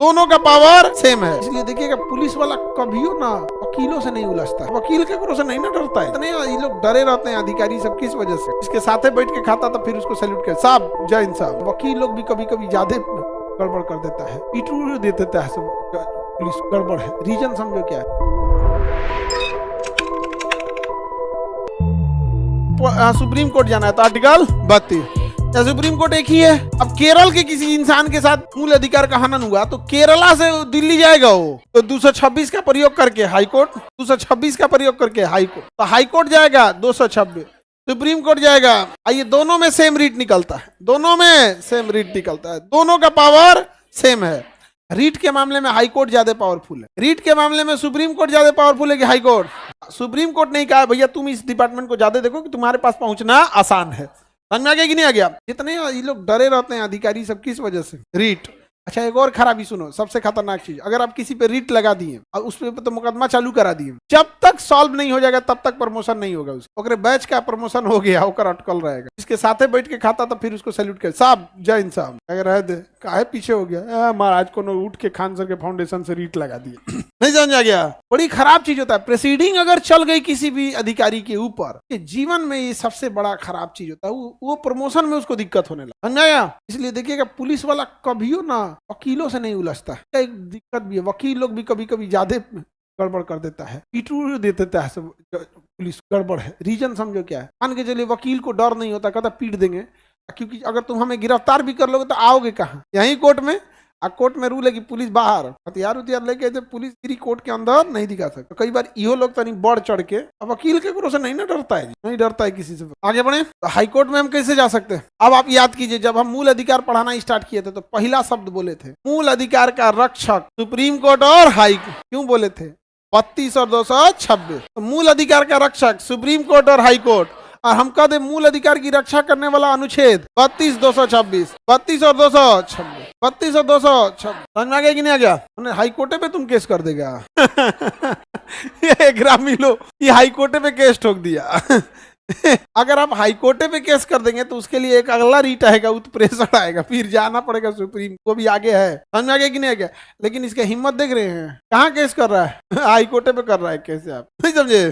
दोनों का power same है। इसलिए देखिएगा पुलिस वाला कभी ना वकीलों से नहीं उलझता है, वकील के से नहीं ना डरता है। इतने ये लोग डरे रहते हैं अधिकारी सब, किस वजह से? इसके साथ बैठ के खाता था, फिर उसको सैल्यूट कर साहब जय हिंद साहब। वकील लोग भी कभी कभी ज्यादा गड़बड़ कर देता है, पीटू दे देता है सब, पुलिस गड़बड़ है। रीजन समझो क्या है। सुप्रीम कोर्ट जाना है तो आर्टिकल 32 या सुप्रीम कोर्ट एक ही है। अब केरल के किसी इंसान के साथ मूल अधिकार का हनन हुआ तो केरला से दिल्ली जाएगा वो, तो 226 का प्रयोग करके हाई कोर्ट, 226 का प्रयोग करके हाई कोर्ट, तो हाई कोर्ट जाएगा 226, सुप्रीम कोर्ट जाएगा। आइए दोनों में सेम रीट निकलता है, दोनों में सेम रीट निकलता है, दोनों का पावर सेम है। रीट के मामले में हाई कोर्ट ज्यादा पावरफुल है, रीट के मामले में सुप्रीम कोर्ट ज्यादा पावरफुल है कि हाई कोर्ट? सुप्रीम कोर्ट नहीं कहा भैया तुम इस डिपार्टमेंट को ज्यादा देखो कि तुम्हारे पास पहुंचना आसान है। समझ में आ गया कि नहीं आ गया? जितने ये लोग डरे रहते हैं अधिकारी सब, किस वजह से? रीट। अच्छा एक और खराबी सुनो, सबसे खतरनाक चीज, अगर आप किसी पे रीट लगा दिए और उस पे तो मुकदमा चालू करा दिए, जब तक सॉल्व नहीं हो जाएगा तब तक प्रमोशन नहीं होगा उसका। ओकरे बैच का प्रमोशन हो गया, ओकर अटकल रहेगा। इसके साथे बैठ के खाता था, फिर उसको सैल्यूट कर साहब जय हिंद साहब, अगर रह दे काहे पीछे हो गया महाराज को उठ के खान सर के फाउंडेशन से रीट लगा दिए। नहीं समझ आ गया? बड़ी खराब चीज होता है प्रोसीडिंग अगर चल गई किसी भी अधिकारी के ऊपर, जीवन में ये सबसे बड़ा खराब चीज होता है, वो प्रमोशन में उसको दिक्कत होने लगा। समझ आया? इसलिए देखिएगा पुलिस वाला कभी ना वकीलों से नहीं उलझता है। एक दिक्कत भी है, वकील लोग भी कभी कभी ज्यादा गड़बड़ कर देता है, पीटू दे देता है सब, पुलिस गड़बड़ है। रीजन समझो क्या है। मान के चलिए वकील को डर नहीं होता, कहता पीट देंगे, क्योंकि अगर तुम हमें गिरफ्तार भी कर लोगे तो आओगे कहाँ? यही कोर्ट में। कोर्ट में रूल है कि पुलिस बाहर हथियार उतियार लेके, पुलिस गिरी कोर्ट के अंदर नहीं दिखा सकता। कई बार इहो लोग तनी बढ़ चढ़ के, अब वकील के भरोसे नहीं ना डरता है, नहीं डरता है किसी से। आगे बढ़े तो हाई कोर्ट में हम कैसे जा सकते हैं? अब आप याद कीजिए, जब हम मूल अधिकार पढ़ाना स्टार्ट किए थे तो पहला शब्द बोले थे मूल अधिकार का रक्षक सुप्रीम कोर्ट और हाई कोर्ट। क्यों बोले थे? 32 और 226। तो मूल अधिकार का रक्षक सुप्रीम कोर्ट और हाई कोर्ट, और हम कह दे मूल अधिकार की रक्षा करने वाला अनुच्छेद 32 226, 32 और 226, 32 और 226। समझ में आ गया कि नहीं आ गया? हमने हाई कोर्ट पे तुम केस कर देगा। ये ग्रामीण लोग ये हाई कोर्ट पे केस ठोक दिया। अगर आप हाई कोर्ट पे केस कर देंगे तो उसके लिए एक अगला रीट आएगा, उत्प्रेषण आएगा, फिर जाना पड़ेगा सुप्रीम को, भी आगे है। समझ में आ गया कि नहीं आ गया? लेकिन इसका हिम्मत देख रहे हैं, कहाँ केस कर रहा है? हाई कोर्ट पे कर रहा है। कैसे आप नहीं समझे?